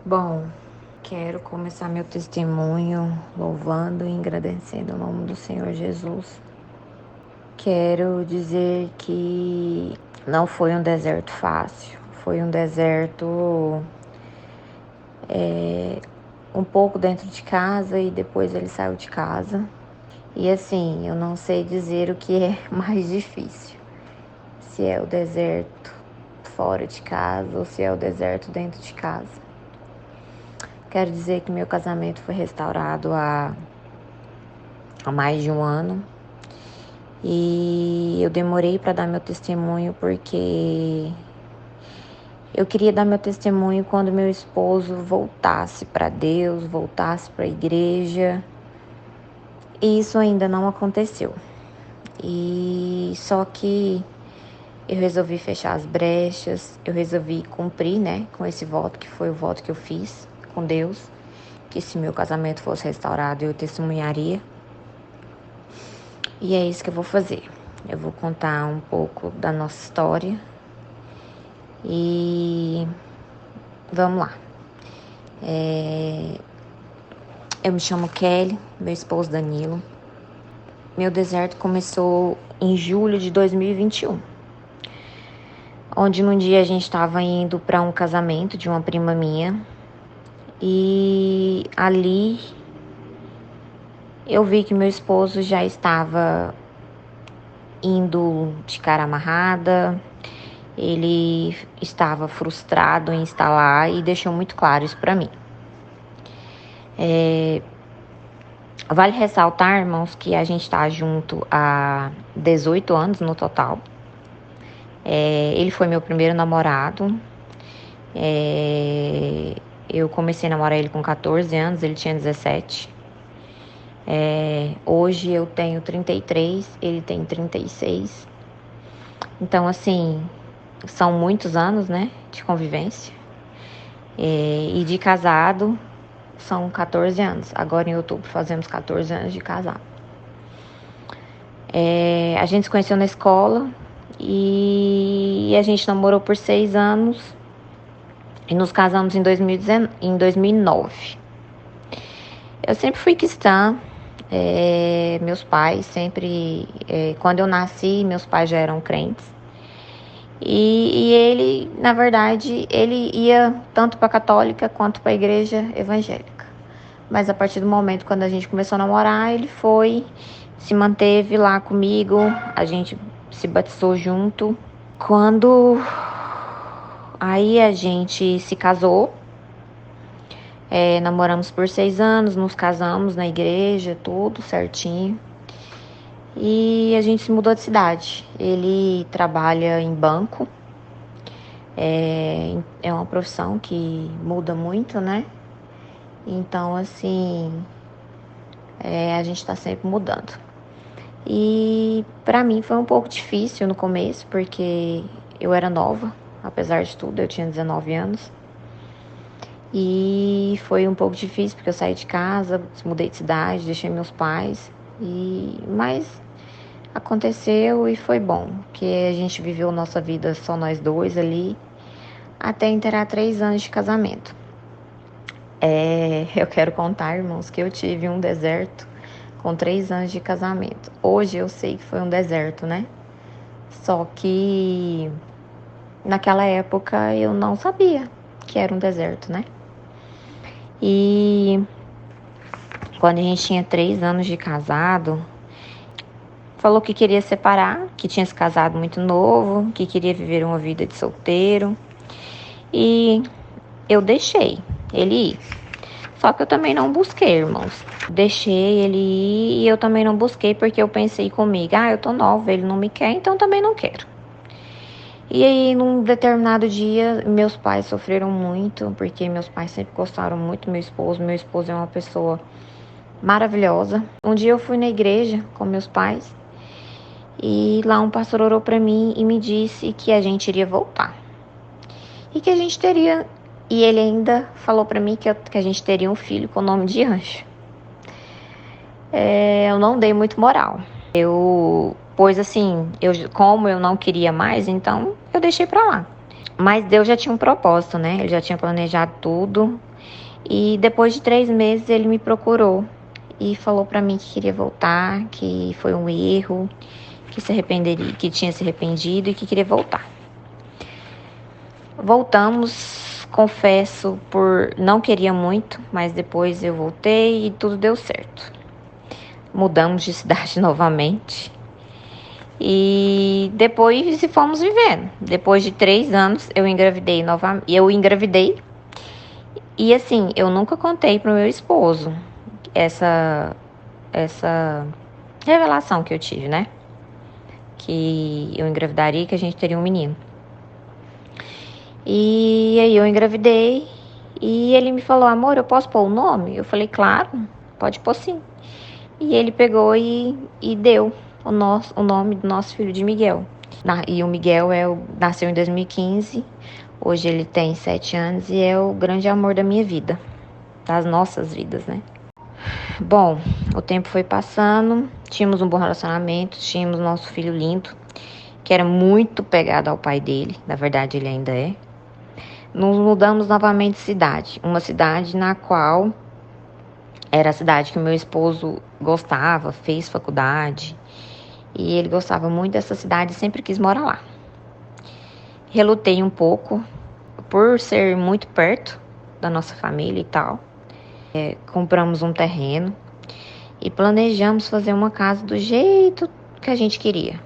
Bom, quero começar meu testemunho louvando e agradecendo o nome do Senhor Jesus. Quero dizer que não foi um deserto fácil, foi um deserto um pouco dentro de casa e depois ele saiu de casa. E assim, eu não sei dizer o que é mais difícil, se é o deserto fora de casa ou se é o deserto dentro de casa. Quero dizer que meu casamento foi restaurado há mais de um ano. E eu demorei para dar meu testemunho porque eu queria dar meu testemunho quando meu esposo voltasse para Deus, voltasse para a igreja. E isso ainda não aconteceu. E só que eu resolvi fechar as brechas, eu resolvi cumprir, né, com esse voto, que foi o voto que eu fiz com Deus, que se meu casamento fosse restaurado, eu testemunharia. E é isso que eu vou fazer. Eu vou contar um pouco da nossa história e vamos lá. Eu me chamo Kelly, meu esposo Danilo. Meu deserto começou em julho de 2021, onde num dia a gente estava indo para um casamento de uma prima minha e ali eu vi que meu esposo já estava indo de cara amarrada, ele estava frustrado em estar lá e deixou muito claro isso para mim. Vale ressaltar, irmãos, que a gente está junto há 18 anos no total. Ele foi meu primeiro namorado. Eu comecei a namorar ele com 14 anos, ele tinha 17. Hoje eu tenho 33, ele tem 36. Então, assim, são muitos anos, né, de convivência. E de casado, são 14 anos. Agora em outubro fazemos 14 anos de casado. A gente se conheceu na escola e a gente namorou por 6 anos e nos casamos em 2009. Eu sempre fui cristã, meus pais sempre... quando eu nasci, meus pais já eram crentes. E ele, na verdade, ele ia tanto para a católica quanto para a igreja evangélica. Mas a partir do momento quando a gente começou a namorar, ele se manteve lá comigo, a gente se batizou junto. Quando aí a gente se casou, namoramos por 6 anos, nos casamos na igreja, tudo certinho. E a gente se mudou de cidade. Ele trabalha em banco, é uma profissão que muda muito, né? Então, assim, a gente tá sempre mudando. E pra mim foi um pouco difícil no começo, porque eu era nova, apesar de tudo, eu tinha 19 anos. E foi um pouco difícil, porque eu saí de casa, mudei de cidade, deixei meus pais. Mas aconteceu e foi bom, que a gente viveu nossa vida só nós dois ali, até inteirar 3 anos de casamento. Eu quero contar, irmãos, que eu tive um deserto com 3 anos de casamento. Hoje eu sei que foi um deserto, né? Só que naquela época eu não sabia que era um deserto, né? E quando a gente tinha 3 anos de casado, falou que queria separar, que tinha se casado muito novo, que queria viver uma vida de solteiro. E eu deixei ele ir. Só que eu também não busquei, irmãos. Deixei ele ir e eu também não busquei porque eu pensei comigo, eu tô nova, ele não me quer, então também não quero. E aí, num determinado dia, meus pais sofreram muito, porque meus pais sempre gostaram muito do meu esposo. Meu esposo é uma pessoa maravilhosa. Um dia eu fui na igreja com meus pais e lá um pastor orou pra mim e me disse que a gente iria voltar. E que a gente teria... E ele ainda falou pra mim que a gente teria um filho com o nome de Anjo. Eu não dei muito moral. Pois assim, como eu não queria mais, então eu deixei pra lá. Mas Deus já tinha um propósito, né? Ele já tinha planejado tudo. E depois de 3 meses ele me procurou e falou pra mim que queria voltar, que foi um erro, que se arrependeria, que tinha se arrependido e que queria voltar. Voltamos, confesso, não queria muito, mas depois eu voltei e tudo deu certo. Mudamos de cidade novamente. E depois fomos vivendo. Depois de 3 anos, eu engravidei novamente. E assim, eu nunca contei pro meu esposo essa revelação que eu tive, né? Que eu engravidaria e que a gente teria um menino. E aí eu engravidei e ele me falou: amor, eu posso pôr o nome? Eu falei: claro, pode pôr sim. E ele pegou e deu o nome do nosso filho de Miguel. E o Miguel nasceu em 2015, hoje ele tem 7 anos e é o grande amor da minha vida, das nossas vidas, né? Bom, o tempo foi passando, tínhamos um bom relacionamento, tínhamos nosso filho lindo, que era muito pegado ao pai dele, na verdade ele ainda é. Nos mudamos novamente de cidade, uma cidade na qual era a cidade que o meu esposo gostava, fez faculdade, e ele gostava muito dessa cidade e sempre quis morar lá. Relutei um pouco, por ser muito perto da nossa família e tal. Compramos um terreno e planejamos fazer uma casa do jeito que a gente queria.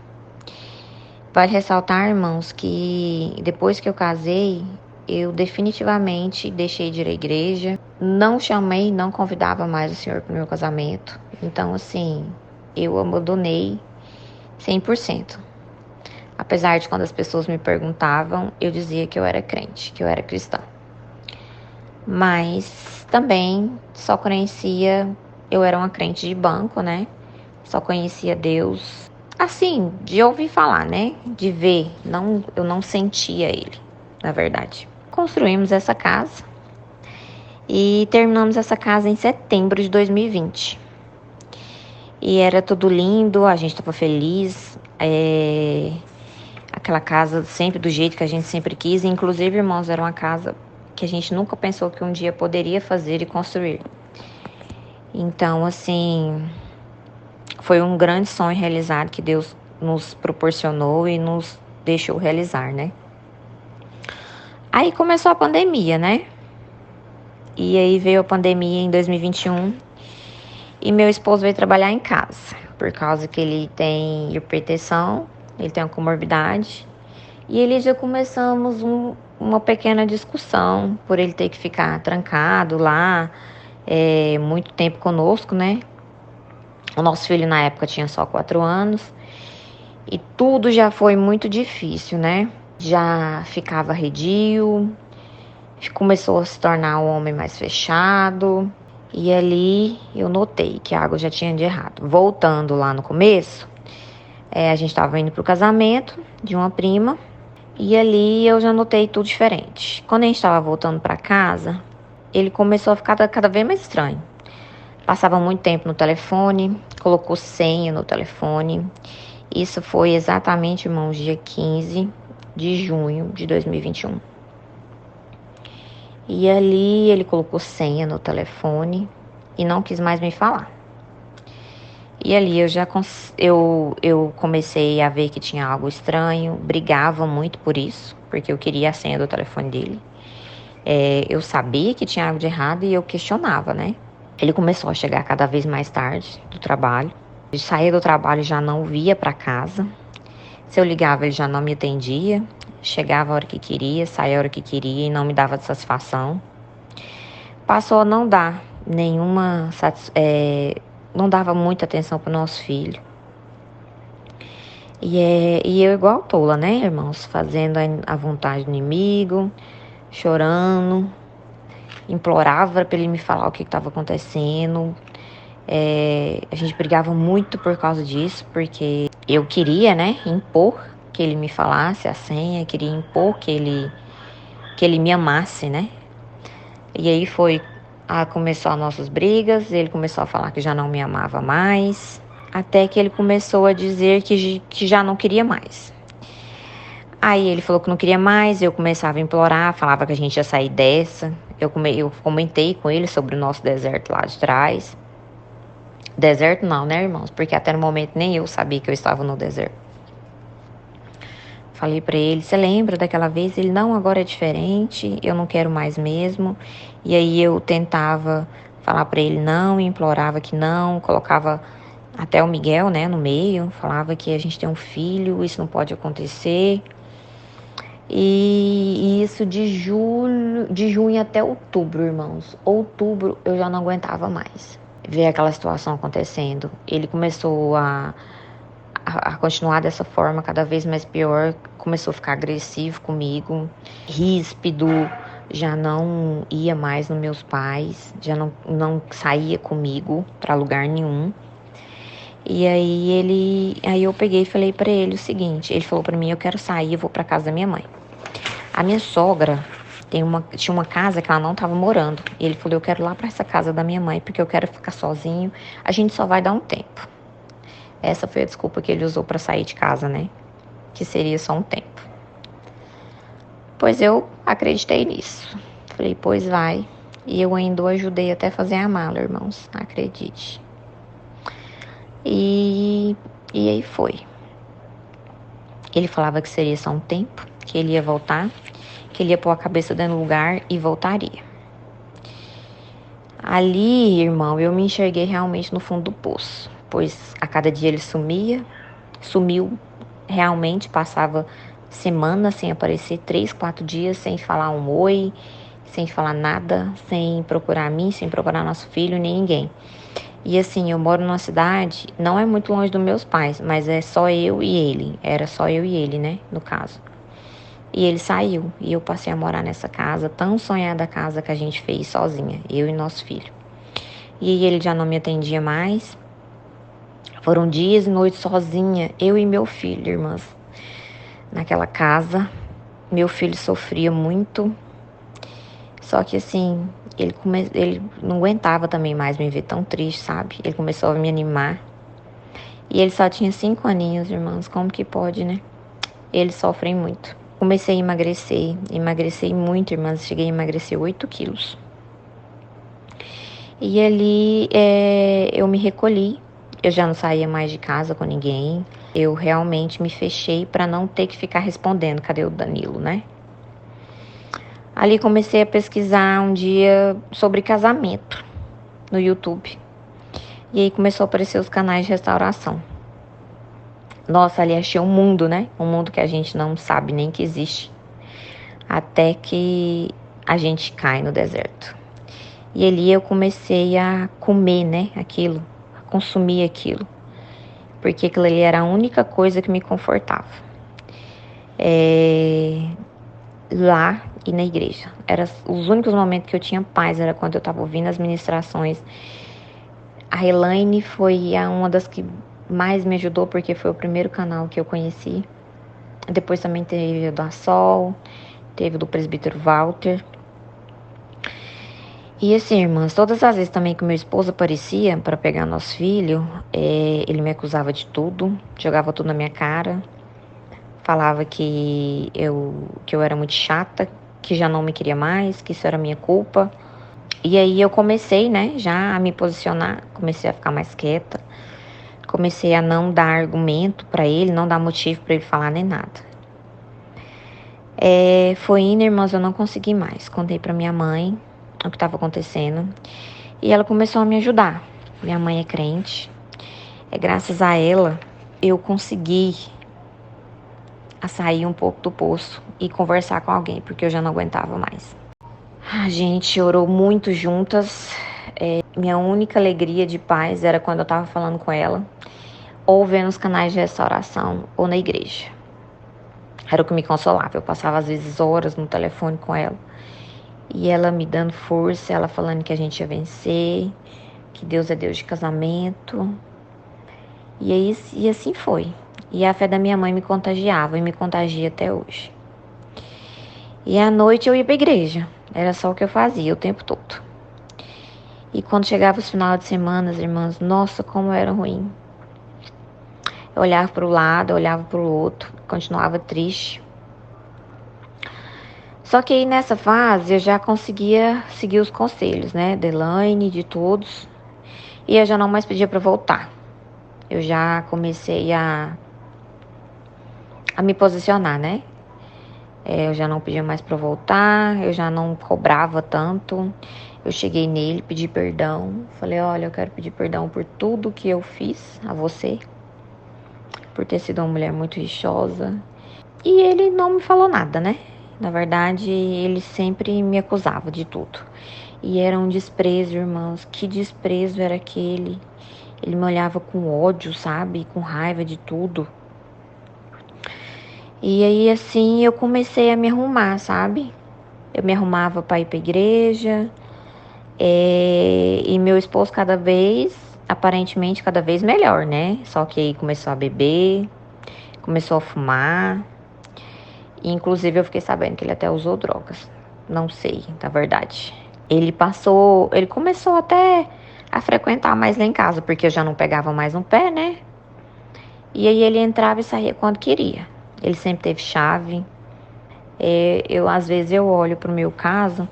Vale ressaltar, irmãos, que depois que eu casei, eu definitivamente deixei de ir à igreja. Não chamei, não convidava mais o Senhor para o meu casamento. Então, assim, eu abandonei 100%. Apesar de quando as pessoas me perguntavam, eu dizia que eu era crente, que eu era cristã. Mas também só conhecia, eu era uma crente de banco, né? Só conhecia Deus, assim, de ouvir falar, né? De ver, eu não sentia Ele, na verdade. Construímos essa casa e terminamos essa casa em setembro de 2020. E era tudo lindo, a gente estava feliz, aquela casa sempre do jeito que a gente sempre quis. Inclusive, irmãos, era uma casa que a gente nunca pensou que um dia poderia fazer e construir. Então, assim, foi um grande sonho realizado que Deus nos proporcionou e nos deixou realizar, né? Aí começou a pandemia, né? E aí veio a pandemia em 2021 e meu esposo veio trabalhar em casa, por causa que ele tem hipertensão, ele tem uma comorbidade. E ele já começamos uma pequena discussão por ele ter que ficar trancado lá muito tempo conosco, né? O nosso filho na época tinha só 4 anos e tudo já foi muito difícil, né? Já ficava arredio, começou a se tornar um homem mais fechado e ali eu notei que algo já tinha de errado. Voltando lá no começo, a gente estava indo para o casamento de uma prima. E ali eu já notei tudo diferente. Quando a gente estava voltando para casa, ele começou a ficar cada vez mais estranho. Passava muito tempo no telefone, colocou senha no telefone. Isso foi exatamente, irmãos, dia 15 de junho de 2021. E ali ele colocou senha no telefone e não quis mais me falar. E ali eu comecei a ver que tinha algo estranho, brigava muito por isso, porque eu queria a senha do telefone dele. Eu sabia que tinha algo de errado e eu questionava, né? Ele começou a chegar cada vez mais tarde do trabalho. Ele saía do trabalho e já não via para casa. Se eu ligava, ele já não me atendia. Chegava a hora que queria, saía a hora que queria e não me dava satisfação. Passou a não dar nenhuma não dava muita atenção pro nosso filho. E eu igual tola, né, irmãos? Fazendo a vontade do inimigo, chorando, implorava para ele me falar o que estava acontecendo. A gente brigava muito por causa disso, porque eu queria, né, impor que ele me falasse a senha, queria impor que ele me amasse, né? E aí começou as nossas brigas, ele começou a falar que já não me amava mais, até que ele começou a dizer que já não queria mais. Aí ele falou que não queria mais, eu começava a implorar, falava que a gente ia sair dessa, Eu comentei com ele sobre o nosso deserto lá de trás. Deserto não, né, irmãos? Porque até no momento nem eu sabia que eu estava no deserto. Falei pra ele, você lembra daquela vez? Ele, não, agora é diferente, eu não quero mais mesmo. E aí eu tentava falar pra ele não, implorava que não, colocava até o Miguel, né, no meio, falava que a gente tem um filho, isso não pode acontecer. E isso de junho até outubro, irmãos. Outubro eu já não aguentava mais ver aquela situação acontecendo. Ele começou a continuar dessa forma cada vez mais pior, começou a ficar agressivo comigo, ríspido, já não ia mais nos meus pais, já não saía comigo para lugar nenhum. E aí eu peguei e falei para ele o seguinte, ele falou para mim, eu quero sair, eu vou para casa da minha mãe. A minha sogra tinha uma casa que ela não estava morando. E ele falou, eu quero ir lá para essa casa da minha mãe, porque eu quero ficar sozinho, a gente só vai dar um tempo. Essa foi a desculpa que ele usou para sair de casa, né? Que seria só um tempo. Pois eu acreditei nisso. Falei, pois vai. E eu ainda o ajudei até fazer a mala, irmãos. Acredite. E aí foi. Ele falava que seria só um tempo, que ele ia voltar, que ele ia pôr a cabeça dentro do lugar e voltaria. Ali, irmão, eu me enxerguei realmente no fundo do poço. Pois a cada dia ele sumiu realmente, passava semanas sem aparecer, 3, 4 dias sem falar um oi, sem falar nada, sem procurar mim, sem procurar nosso filho, nem ninguém. E assim, eu moro numa cidade, não é muito longe dos meus pais, mas é só eu e ele. Era só eu e ele, né, no caso. E ele saiu, e eu passei a morar nessa casa, tão sonhada casa que a gente fez sozinha, eu e nosso filho. E aí ele já não me atendia mais. Foram dias e noites sozinha, eu e meu filho, irmãs, naquela casa. Meu filho sofria muito, só que assim, ele não aguentava também mais me ver tão triste, sabe? Ele começou a me animar. E ele só tinha 5 aninhos, irmãs, como que pode, né? Eles sofrem muito. Comecei a emagreci muito, irmãs, cheguei a emagrecer 8 quilos. E ali eu me recolhi, eu já não saía mais de casa com ninguém. Eu realmente me fechei para não ter que ficar respondendo, cadê o Danilo, né? Ali comecei a pesquisar um dia sobre casamento no YouTube. E aí começou a aparecer os canais de restauração. Nossa, ali achei um mundo, né? Um mundo que a gente não sabe nem que existe. Até que a gente cai no deserto. E ali eu comecei a comer, né? Aquilo, a consumir aquilo. Porque aquilo ali era a única coisa que me confortava. Lá e na igreja. Era os únicos momentos que eu tinha paz, era quando eu estava ouvindo as ministrações. A Elaine foi uma das que mais me ajudou, porque foi o primeiro canal que eu conheci. Depois também teve o da Sol, teve o do presbítero Walter. E assim, irmãs, todas as vezes também que meu esposo aparecia para pegar nosso filho, ele me acusava de tudo, jogava tudo na minha cara. Falava que eu era muito chata, que já não me queria mais, que isso era minha culpa. E aí eu comecei, né, já a me posicionar, comecei a ficar mais quieta. Comecei a não dar argumento para ele, não dar motivo para ele falar nem nada. Foi indo, irmãos, eu não consegui mais. Contei para minha mãe o que estava acontecendo. E ela começou a me ajudar. Minha mãe é crente. Graças a ela, eu consegui a sair um pouco do poço e conversar com alguém, porque eu já não aguentava mais. A gente orou muito juntas. Minha única alegria de paz era quando eu tava falando com ela, ou vendo os canais de restauração, ou na igreja. Era o que me consolava. Eu passava às vezes horas no telefone com ela. E ela me dando força, ela falando que a gente ia vencer, que Deus é Deus de casamento. E assim foi. E a fé da minha mãe me contagiava e me contagia até hoje. E à noite eu ia pra igreja. Era só o que eu fazia o tempo todo. E quando chegava os finais de semana, irmãs, nossa, como era ruim. Eu olhava para o lado, eu olhava para o outro, continuava triste. Só que aí nessa fase eu já conseguia seguir os conselhos, né, da Elaine, de todos, e eu já não mais pedia para voltar. Eu já comecei a me posicionar, né? Eu já não pedia mais para voltar, eu já não cobrava tanto. Eu cheguei nele, pedi perdão, falei: olha, eu quero pedir perdão por tudo que eu fiz a você, por ter sido uma mulher muito rixosa. E ele não me falou nada, né? Na verdade, ele sempre me acusava de tudo. E era um desprezo, irmãos. Que desprezo era aquele? Ele me olhava com ódio, sabe? Com raiva de tudo. E aí, assim, eu comecei a me arrumar, sabe? Eu me arrumava para ir pra igreja. E meu esposo aparentemente cada vez melhor, né? Só que aí começou a beber, começou a fumar. E, inclusive, eu fiquei sabendo que ele até usou drogas. Não sei, na verdade. Ele começou até a frequentar mais lá em casa, porque eu já não pegava mais no pé, né? E aí ele entrava e saía quando queria. Ele sempre teve chave. Às vezes, eu olho pro meu caso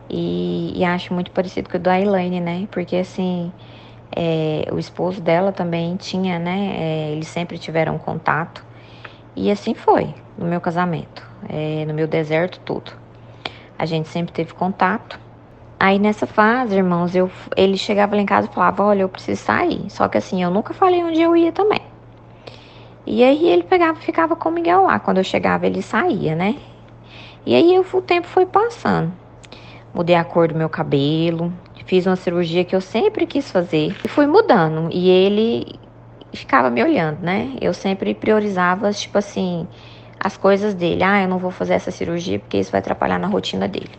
e acho muito parecido com o da Elaine, né? Porque, assim, o esposo dela também tinha, né? Eles sempre tiveram contato. E assim foi no meu casamento, no meu deserto, tudo. A gente sempre teve contato. Aí nessa fase, irmãos, ele chegava lá em casa e falava: olha, eu preciso sair. Só que assim, eu nunca falei onde eu ia também. E aí ele pegava e ficava com o Miguel lá. Quando eu chegava, ele saía, né? E aí o tempo foi passando. Mudei a cor do meu cabelo, fiz uma cirurgia que eu sempre quis fazer. E fui mudando. E ele ficava me olhando, né? Eu sempre priorizava, tipo assim, as coisas dele. Eu não vou fazer essa cirurgia porque isso vai atrapalhar na rotina dele.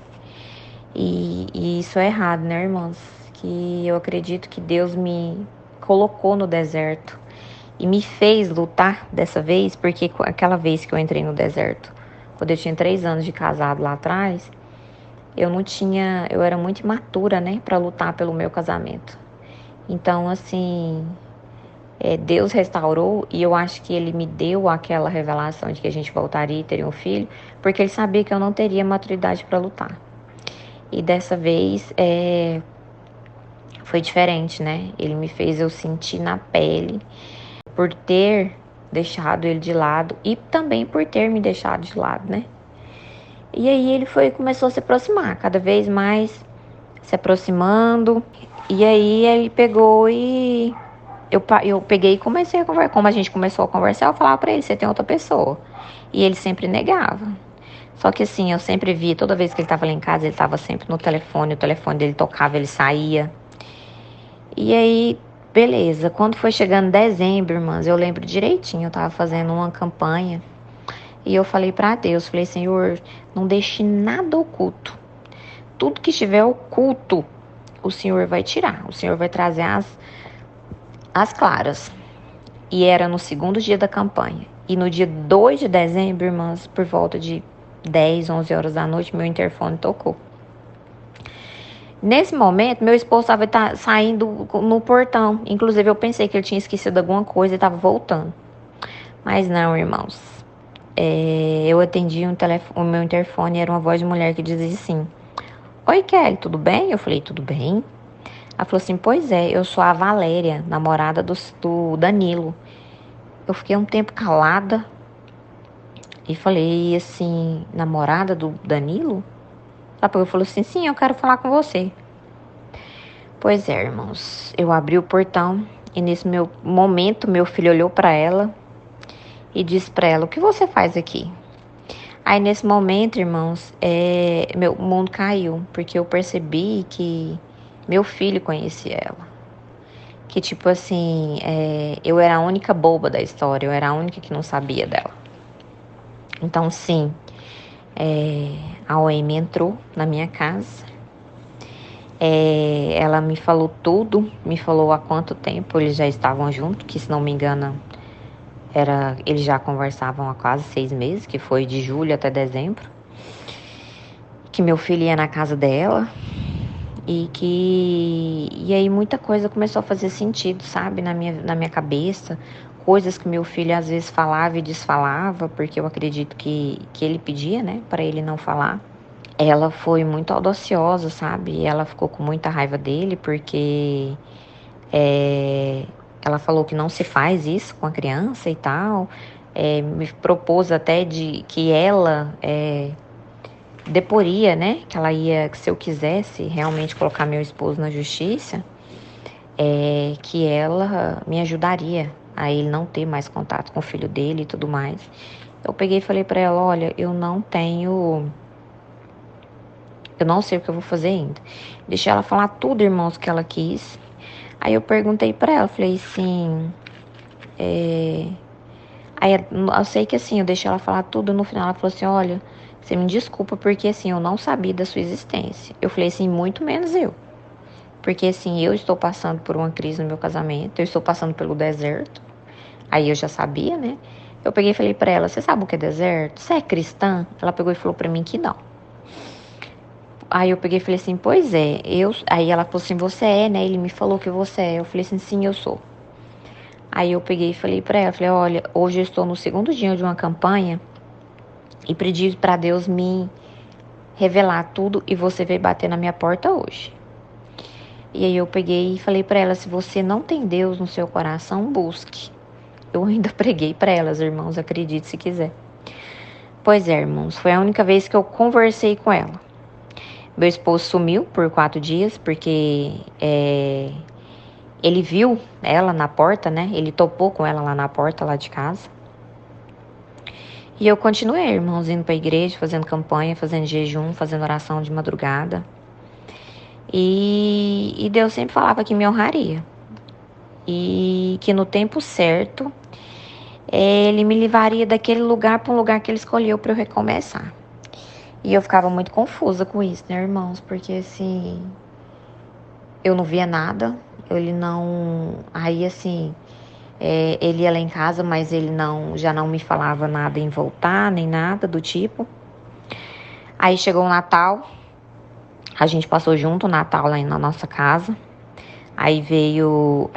E isso é errado, né, irmãos? Que eu acredito que Deus me colocou no deserto e me fez lutar dessa vez, porque aquela vez que eu entrei no deserto, quando eu tinha 3 anos de casado lá atrás, eu era muito imatura, né, para lutar pelo meu casamento. Então, assim, Deus restaurou e eu acho que Ele me deu aquela revelação de que a gente voltaria e teria um filho, porque Ele sabia que eu não teria maturidade para lutar. E dessa vez foi diferente, né? Ele me fez eu sentir na pele por ter deixado ele de lado e também por ter me deixado de lado, né? E aí começou a se aproximar, cada vez mais se aproximando. E aí ele pegou e eu peguei e comecei a conversar. Como a gente começou a conversar, eu falava pra ele: você tem outra pessoa. E ele sempre negava. Só que assim, eu sempre via, toda vez que ele tava lá em casa, ele tava sempre no telefone, o telefone dele tocava, ele saía. E aí, beleza. Quando foi chegando dezembro, irmãs, eu lembro direitinho, eu tava fazendo uma campanha. E eu falei pra Deus, falei: Senhor, não deixe nada oculto. Tudo que estiver oculto, o Senhor vai tirar. O Senhor vai trazer as claras. E era no segundo dia da campanha. E no dia 2 de dezembro, irmãs, por volta de 10, 11 horas da noite, meu interfone tocou. Nesse momento, meu esposo estava saindo no portão. Inclusive, eu pensei que ele tinha esquecido alguma coisa e estava voltando. Mas não, irmãos. Eu atendi o meu interfone e era uma voz de mulher que dizia assim: oi, Kelly, tudo bem? Eu falei: tudo bem. Ela falou assim: pois é, eu sou a Valéria, namorada do Danilo. Eu fiquei um tempo calada e falei assim: namorada do Danilo? Ela falou assim: sim, eu quero falar com você. Pois é, irmãos, eu abri o portão e nesse meu momento, meu filho olhou para ela e disse para ela: o que você faz aqui? Aí nesse momento, irmãos, meu mundo caiu, porque eu percebi que meu filho conhecia ela. Que tipo assim, eu era a única boba da história, eu era a única que não sabia dela. Então sim, a OM entrou na minha casa. Ela me falou tudo, me falou há quanto tempo eles já estavam juntos, que se não me engano, eles já conversavam há quase 6 meses, que foi de julho até dezembro. Que meu filho ia na casa dela e aí muita coisa começou a fazer sentido, sabe, na minha cabeça. Coisas que meu filho às vezes falava e desfalava, porque eu acredito que ele pedia, né, para ele não falar. ela foi muito audaciosa, sabe? Ela ficou com muita raiva dele porque ela falou que não se faz isso com a criança e tal. Me propôs até de que ela deporia, né? Que ela ia, que se eu quisesse realmente colocar meu esposo na justiça, que ela me ajudaria a ele não ter mais contato com o filho dele e tudo mais. Eu peguei e falei pra ela, olha, eu não sei o que eu vou fazer ainda. Deixei ela falar tudo, irmãos, que ela quis. Aí eu perguntei pra ela, falei assim, aí eu sei que assim, eu deixei ela falar tudo, no final ela falou assim, olha, você me desculpa porque assim, eu não sabia da sua existência. Eu falei assim, muito menos eu. Porque assim, eu estou passando por uma crise no meu casamento, eu estou passando pelo deserto. Aí eu já sabia, né? Eu peguei e falei pra ela, você sabe o que é deserto? Você é cristã? Ela pegou e falou pra mim que não. Aí eu peguei e falei assim, pois é, Aí ela falou assim, você é, né? Ele me falou que você é. Eu falei assim, sim, eu sou. Aí eu peguei e falei pra ela, falei, olha, hoje eu estou no segundo dia de uma campanha e pedi pra Deus me revelar tudo e você veio bater na minha porta hoje. E aí eu peguei e falei pra ela, se você não tem Deus no seu coração, busque. Eu ainda preguei pra elas, irmãos, acredite se quiser. Pois é, irmãos, foi a única vez que eu conversei com ela. Meu esposo sumiu por 4 dias, porque ele viu ela na porta, né? Ele topou com ela lá na porta, lá de casa. E eu continuei, irmãos, indo pra igreja, fazendo campanha, fazendo jejum, fazendo oração de madrugada. E Deus sempre falava que me honraria. E que no tempo certo, Ele me levaria daquele lugar para um lugar que Ele escolheu para eu recomeçar. E eu ficava muito confusa com isso, né, irmãos? Porque assim, eu não via nada, ele não. Aí assim, ele ia lá em casa, mas ele já não me falava nada em voltar, nem nada do tipo. Aí chegou o Natal, a gente passou junto o Natal lá na nossa casa. Aí veio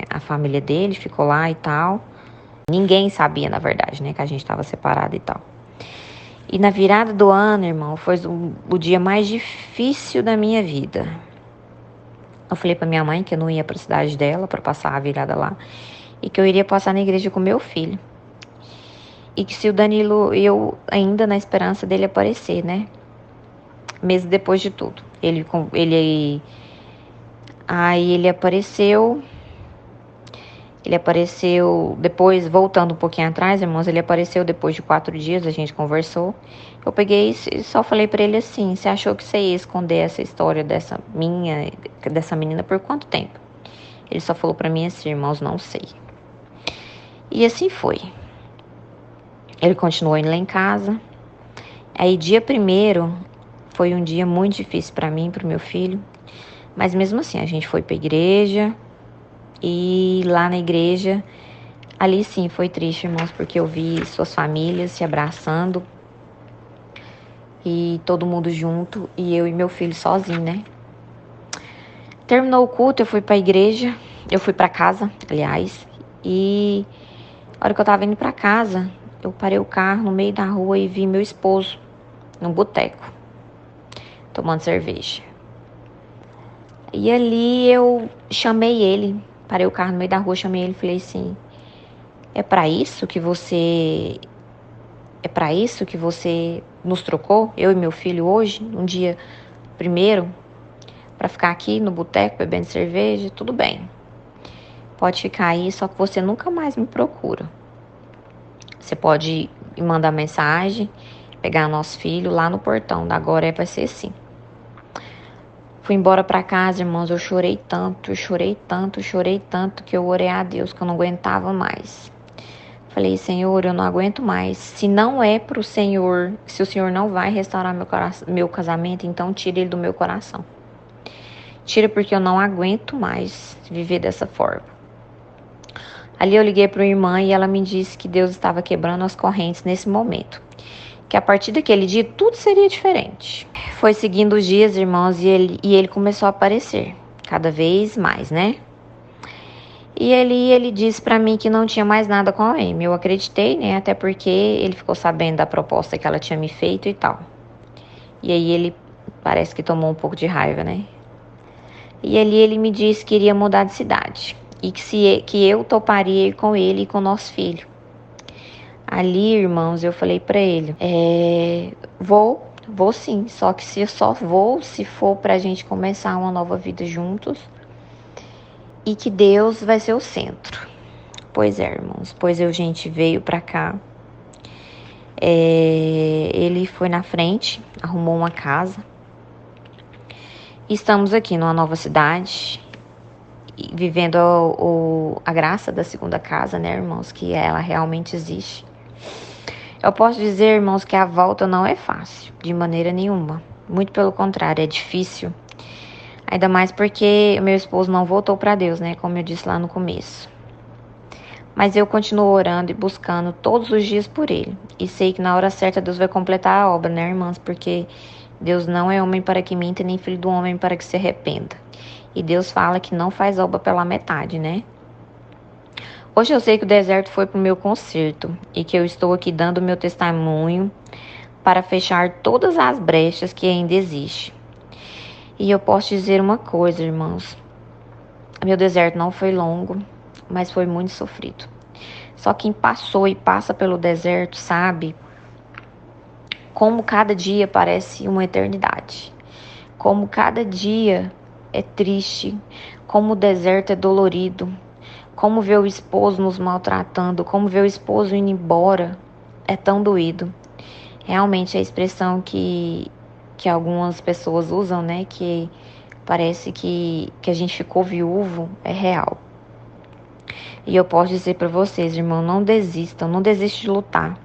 a família dele, ficou lá e tal. Ninguém sabia, na verdade, né, que a gente estava separado e tal. E na virada do ano, irmão, foi o dia mais difícil da minha vida. Eu falei pra minha mãe que eu não ia pra cidade dela pra passar a virada lá. E que eu iria passar na igreja com meu filho. E que se o Danilo, eu ainda na esperança dele aparecer, né? Mesmo depois de tudo. Aí ele apareceu. Ele apareceu depois, voltando um pouquinho atrás, irmãos, ele apareceu depois de 4 dias, a gente conversou. Eu peguei e só falei pra ele assim, você achou que você ia esconder essa história dessa menina por quanto tempo? Ele só falou pra mim assim, irmãos, não sei. E assim foi. Ele continuou indo lá em casa. Aí dia 1º foi um dia muito difícil pra mim, pro meu filho. Mas mesmo assim, a gente foi pra igreja. E lá na igreja, ali sim foi triste, irmãos, porque eu vi suas famílias se abraçando. E todo mundo junto. E eu e meu filho sozinho, né? Terminou o culto, eu fui pra igreja. Eu fui pra casa, aliás. E a hora que eu tava indo pra casa, eu parei o carro no meio da rua e vi meu esposo num boteco, tomando cerveja. E ali eu chamei ele, parei o carro no meio da rua, chamei ele e falei assim, é pra isso que você nos trocou, eu e meu filho hoje, um dia 1º, pra ficar aqui no boteco bebendo cerveja? Tudo bem, pode ficar aí, só que você nunca mais me procura. Você pode me mandar mensagem, pegar nosso filho lá no portão, da agora vai ser assim. Fui embora pra casa, irmãos, eu chorei tanto que eu orei a Deus que eu não aguentava mais. Falei, Senhor, eu não aguento mais. Se não é pro Senhor, se o Senhor não vai restaurar meu casamento, então tira ele do meu coração. Tira porque eu não aguento mais viver dessa forma. Ali eu liguei para uma irmã e ela me disse que Deus estava quebrando as correntes nesse momento. Que a partir daquele dia tudo seria diferente. Foi seguindo os dias, irmãos, e ele começou a aparecer cada vez mais, né? E ele disse pra mim que não tinha mais nada com a Amy. Eu acreditei, né? Até porque ele ficou sabendo da proposta que ela tinha me feito e tal. E aí ele parece que tomou um pouco de raiva, né? E ali ele me disse que iria mudar de cidade. E que eu toparia ir com ele e com o nosso filho. Ali, irmãos, eu falei pra ele, vou sim, só que só vou se for pra gente começar uma nova vida juntos e que Deus vai ser o centro. Pois é, irmãos, pois a gente veio pra cá, ele foi na frente, arrumou uma casa, estamos aqui numa nova cidade, vivendo a graça da segunda casa, né, irmãos, que ela realmente existe. Eu posso dizer, irmãos, que a volta não é fácil, de maneira nenhuma. Muito pelo contrário, é difícil. Ainda mais porque meu esposo não voltou para Deus, né? Como eu disse lá no começo. Mas eu continuo orando e buscando todos os dias por ele. E sei que na hora certa Deus vai completar a obra, né, irmãs? Porque Deus não é homem para que minta, nem filho do homem para que se arrependa. E Deus fala que não faz obra pela metade, né? Hoje eu sei que o deserto foi para o meu conserto e que eu estou aqui dando meu testemunho para fechar todas as brechas que ainda existem. E eu posso dizer uma coisa, irmãos. Meu deserto não foi longo, mas foi muito sofrido. Só quem passou e passa pelo deserto sabe como cada dia parece uma eternidade. Como cada dia é triste, como o deserto é dolorido. Como ver o esposo nos maltratando, como ver o esposo indo embora, é tão doído. Realmente a expressão que algumas pessoas usam, né, que parece que a gente ficou viúvo, é real. E eu posso dizer para vocês, irmão, não desistam, não desistam de lutar.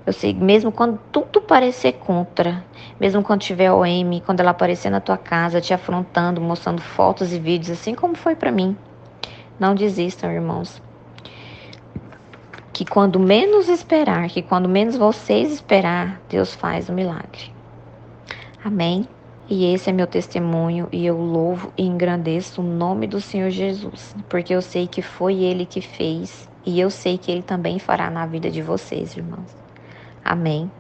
Eu sei, mesmo quando tudo parecer contra, mesmo quando tiver OM, quando ela aparecer na tua casa, te afrontando, mostrando fotos e vídeos, assim como foi para mim. Não desistam, irmãos. Que quando menos esperar, que quando menos vocês esperar, Deus faz o milagre. Amém? E esse é meu testemunho e eu louvo e engrandeço o nome do Senhor Jesus, porque eu sei que foi Ele que fez e eu sei que Ele também fará na vida de vocês, irmãos. Amém?